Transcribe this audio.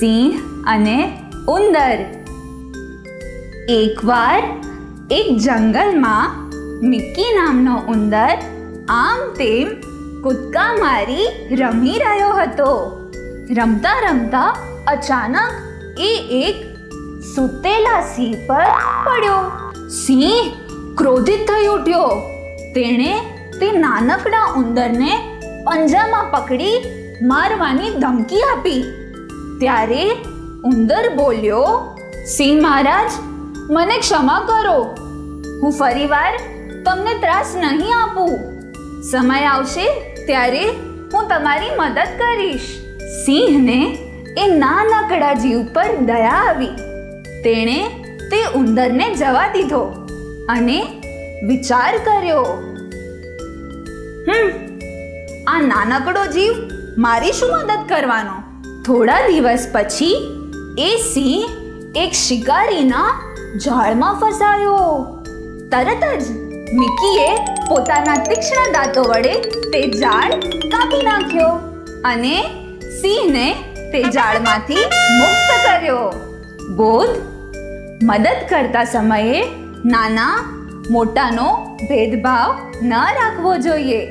સિંહ અને ઉંદર. એકવાર એક જંગલમાં મિક્કી નામનો ઉંદર આમ તેમ કૂદકા મારી રમી રહ્યો હતો. રમતા રમતા અચાનક એ એક સૂતેલા સિંહ પર પડ્યો. સિંહ ક્રોધિત થઈ ઉઠ્યો. તેણે તે નાનકડા ઉંદરને પંજામાં પકડી મારવાની ધમકી આપી. ત્યારે ઉંદર બોલ્યો, સિંહ મહારાજ, મને ક્ષમા કરો. હું ફરીવાર તમને ત્રાસ નહીં આપું. સમય આવશે ત્યારે હું તમારી મદદ કરીશ. સિંહને એ નાનકડા જીવ પર દયા આવી. તેણે તે ઉંદરને જવા દીધો અને વિચાર કર્યો, આ નાનકડો જીવ મારી શું મદદ કરવાનો? થોડા દિવસ પછી એ સિંહ એક શિકારીના જાળમાં ફસાયો. તરત જ મિકીએ પોતાના તીક્ષ્ણ દાંતો વડે તે જાળ કાપી નાખ્યો અને સિંહને તે જાળમાંથી મુક્ત કર્યો. બોધ, મદદ કરતા સમયે નાના મોટાનો ભેદભાવ ન રાખવો જોઈએ.